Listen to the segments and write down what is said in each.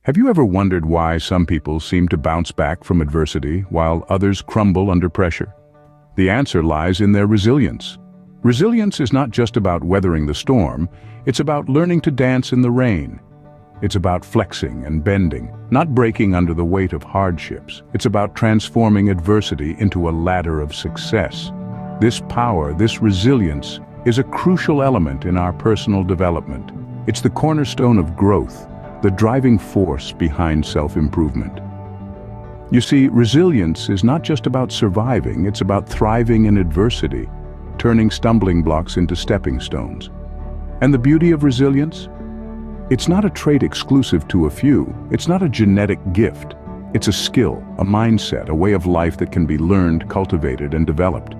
Have you ever wondered why some people seem to bounce back from adversity while others crumble under pressure? The answer lies in their resilience. Resilience is not just about weathering the storm, it's about learning to dance in the rain. It's about flexing and bending, not breaking under the weight of hardships. It's about transforming adversity into a ladder of success. This power, this resilience, is a crucial element in our personal development. It's the cornerstone of growth, the driving force behind self-improvement. You see, resilience is not just about surviving, it's about thriving in adversity, turning stumbling blocks into stepping stones. And the beauty of resilience? It's not a trait exclusive to a few. It's not a genetic gift. It's a skill, a mindset, a way of life that can be learned, cultivated, and developed.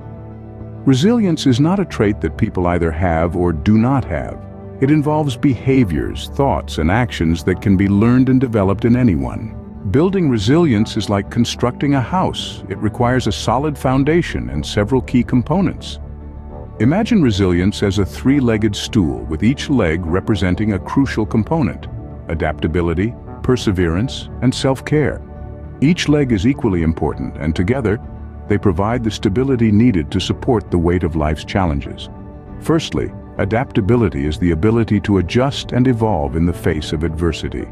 Resilience is not a trait that people either have or do not have. It involves behaviors, thoughts, and actions that can be learned and developed in anyone. Building resilience is like constructing a house. It requires a solid foundation and several key components. Imagine resilience as a three-legged stool, with each leg representing a crucial component: adaptability, perseverance, and self-care. Each leg is equally important, and together, they provide the stability needed to support the weight of life's challenges. Firstly, adaptability is the ability to adjust and evolve in the face of adversity.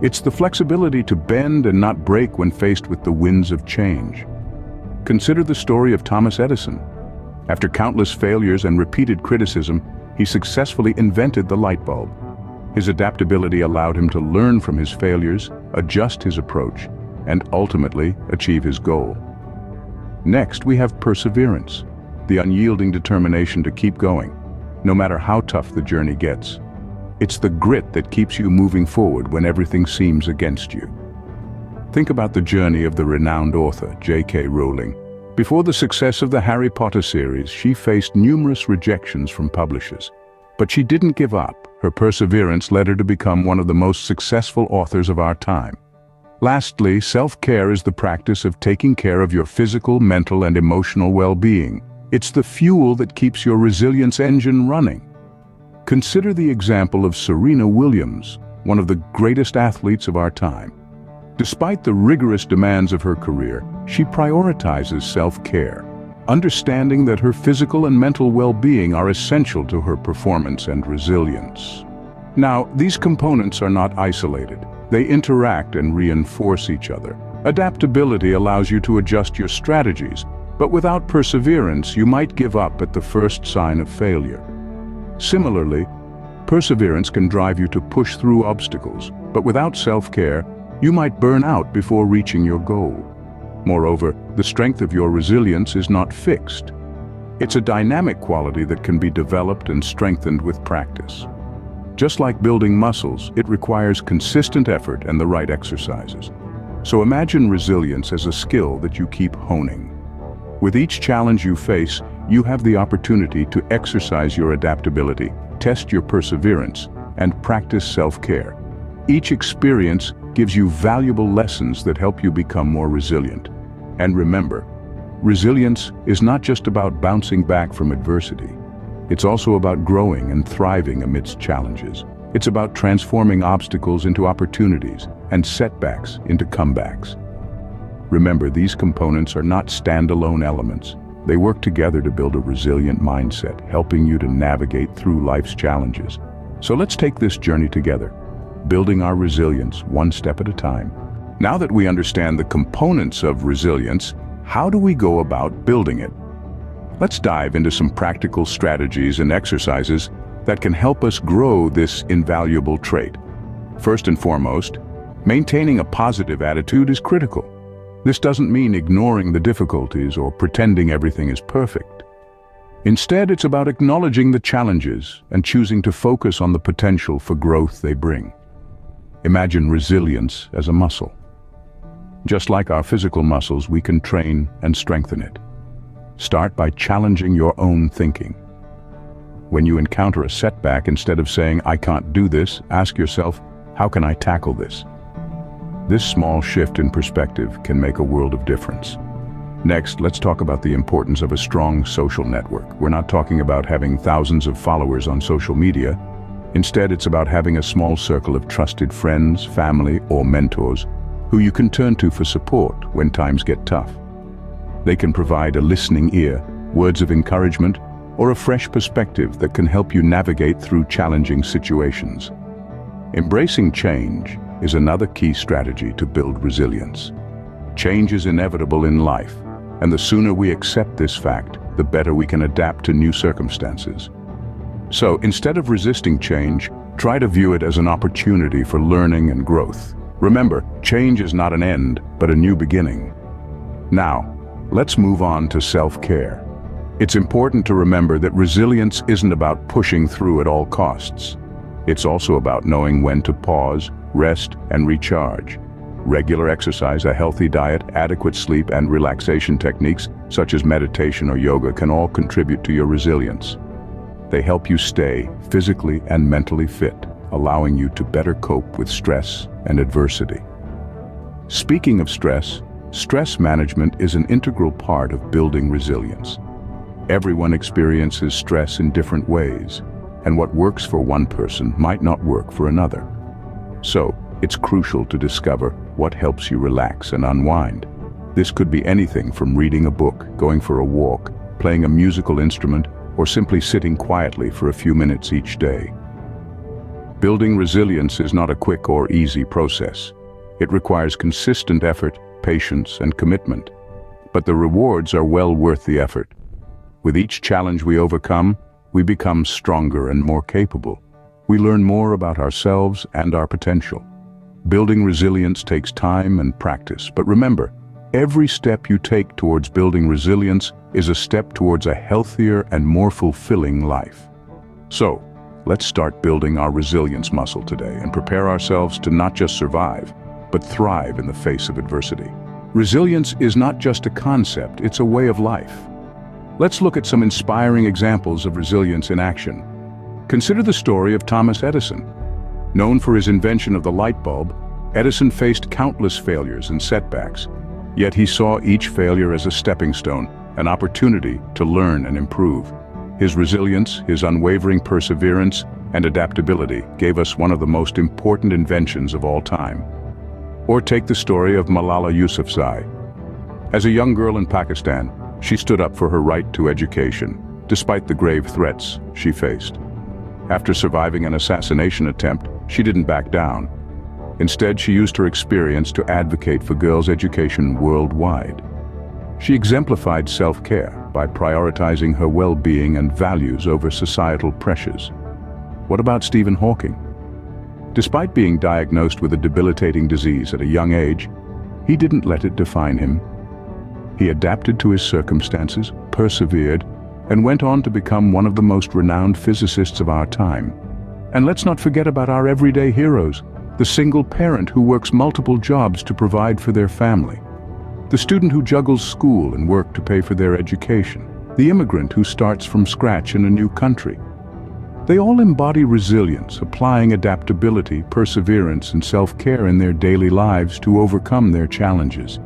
It's the flexibility to bend and not break when faced with the winds of change. Consider the story of Thomas Edison. After countless failures and repeated criticism, he successfully invented the light bulb. His adaptability allowed him to learn from his failures, adjust his approach, and ultimately achieve his goal. Next, we have perseverance, the unyielding determination to keep going, no matter how tough the journey gets. It's the grit that keeps you moving forward when everything seems against you. Think about the journey of the renowned author, J.K. Rowling. Before the success of the Harry Potter series, she faced numerous rejections from publishers. But she didn't give up. Her perseverance led her to become one of the most successful authors of our time. Lastly, self-care is the practice of taking care of your physical, mental, and emotional well-being. It's the fuel that keeps your resilience engine running. Consider the example of Serena Williams, one of the greatest athletes of our time. Despite the rigorous demands of her career, she prioritizes self-care, understanding that her physical and mental well-being are essential to her performance and resilience. Now, these components are not isolated. They interact and reinforce each other. Adaptability allows you to adjust your strategies, but without perseverance, you might give up at the first sign of failure. Similarly, perseverance can drive you to push through obstacles, but without self-care, you might burn out before reaching your goal. Moreover, the strength of your resilience is not fixed. It's a dynamic quality that can be developed and strengthened with practice. Just like building muscles, it requires consistent effort and the right exercises. So imagine resilience as a skill that you keep honing. With each challenge you face, you have the opportunity to exercise your adaptability, test your perseverance, and practice self-care. Each experience gives you valuable lessons that help you become more resilient. And remember, resilience is not just about bouncing back from adversity. It's also about growing and thriving amidst challenges. It's about transforming obstacles into opportunities and setbacks into comebacks. Remember, these components are not standalone elements. They work together to build a resilient mindset, helping you to navigate through life's challenges. So let's take this journey together, building our resilience one step at a time. Now that we understand the components of resilience, how do we go about building it? Let's dive into some practical strategies and exercises that can help us grow this invaluable trait. First and foremost, maintaining a positive attitude is critical. This doesn't mean ignoring the difficulties or pretending everything is perfect. Instead, it's about acknowledging the challenges and choosing to focus on the potential for growth they bring. Imagine resilience as a muscle. Just like our physical muscles, we can train and strengthen it. Start by challenging your own thinking. When you encounter a setback, instead of saying, "I can't do this," ask yourself, "How can I tackle this?" This small shift in perspective can make a world of difference. Next, let's talk about the importance of a strong social network. We're not talking about having thousands of followers on social media. Instead, it's about having a small circle of trusted friends, family, or mentors who you can turn to for support when times get tough. They can provide a listening ear, words of encouragement, or a fresh perspective that can help you navigate through challenging situations. Embracing change is another key strategy to build resilience. Change is inevitable in life, and the sooner we accept this fact, the better we can adapt to new circumstances. So, instead of resisting change, try to view it as an opportunity for learning and growth. Remember, change is not an end, but a new beginning. Now, let's move on to self-care. It's important to remember that resilience isn't about pushing through at all costs. It's also about knowing when to pause, rest, and recharge. Regular exercise, a healthy diet, adequate sleep, and relaxation techniques, such as meditation or yoga, can all contribute to your resilience. They help you stay physically and mentally fit, allowing you to better cope with stress and adversity. Speaking of stress, stress management is an integral part of building resilience. Everyone experiences stress in different ways, and what works for one person might not work for another. So, it's crucial to discover what helps you relax and unwind. This could be anything from reading a book, going for a walk, playing a musical instrument, or simply sitting quietly for a few minutes each day. Building resilience is not a quick or easy process. It requires consistent effort, patience, and commitment. But the rewards are well worth the effort. With each challenge we overcome, we become stronger and more capable. We learn more about ourselves and our potential. Building resilience takes time and practice, but remember, every step you take towards building resilience is a step towards a healthier and more fulfilling life. So, let's start building our resilience muscle today and prepare ourselves to not just survive, but thrive in the face of adversity. Resilience is not just a concept, it's a way of life. Let's look at some inspiring examples of resilience in action. Consider the story of Thomas Edison. Known for his invention of the light bulb, Edison faced countless failures and setbacks. Yet he saw each failure as a stepping stone, an opportunity to learn and improve. His resilience, his unwavering perseverance, and adaptability gave us one of the most important inventions of all time. Or take the story of Malala Yousafzai. As a young girl in Pakistan, she stood up for her right to education, despite the grave threats she faced. After surviving an assassination attempt, she didn't back down. Instead, she used her experience to advocate for girls' education worldwide. She exemplified self-care by prioritizing her well-being and values over societal pressures. What about Stephen Hawking? Despite being diagnosed with a debilitating disease at a young age, he didn't let it define him. He adapted to his circumstances, persevered, and went on to become one of the most renowned physicists of our time. And let's not forget about our everyday heroes, the single parent who works multiple jobs to provide for their family, the student who juggles school and work to pay for their education, the immigrant who starts from scratch in a new country. They all embody resilience, applying adaptability, perseverance, and self-care in their daily lives to overcome their challenges.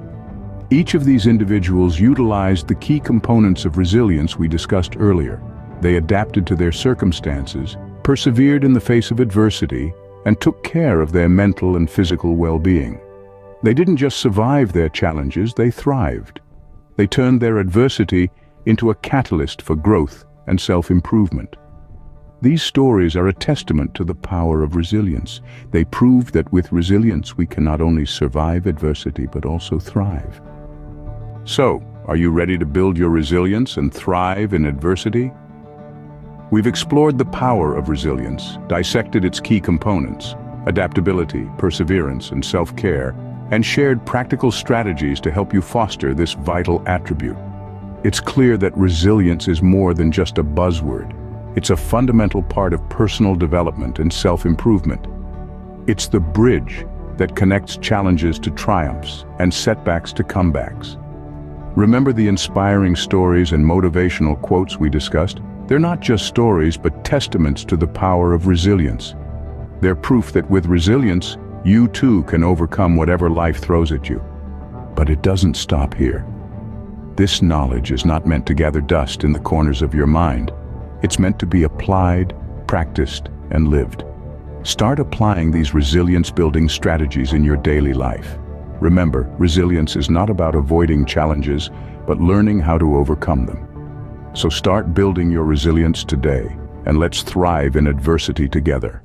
Each of these individuals utilized the key components of resilience we discussed earlier. They adapted to their circumstances, persevered in the face of adversity, and took care of their mental and physical well-being. They didn't just survive their challenges, they thrived. They turned their adversity into a catalyst for growth and self-improvement. These stories are a testament to the power of resilience. They prove that with resilience we can not only survive adversity but also thrive. So, are you ready to build your resilience and thrive in adversity? We've explored the power of resilience, dissected its key components, adaptability, perseverance, and self-care, and shared practical strategies to help you foster this vital attribute. It's clear that resilience is more than just a buzzword. It's a fundamental part of personal development and self-improvement. It's the bridge that connects challenges to triumphs and setbacks to comebacks. Remember the inspiring stories and motivational quotes we discussed? They're not just stories, but testaments to the power of resilience. They're proof that with resilience, you too can overcome whatever life throws at you. But it doesn't stop here. This knowledge is not meant to gather dust in the corners of your mind. It's meant to be applied, practiced, and lived. Start applying these resilience-building strategies in your daily life. Remember, resilience is not about avoiding challenges, but learning how to overcome them. So start building your resilience today, and let's thrive in adversity together.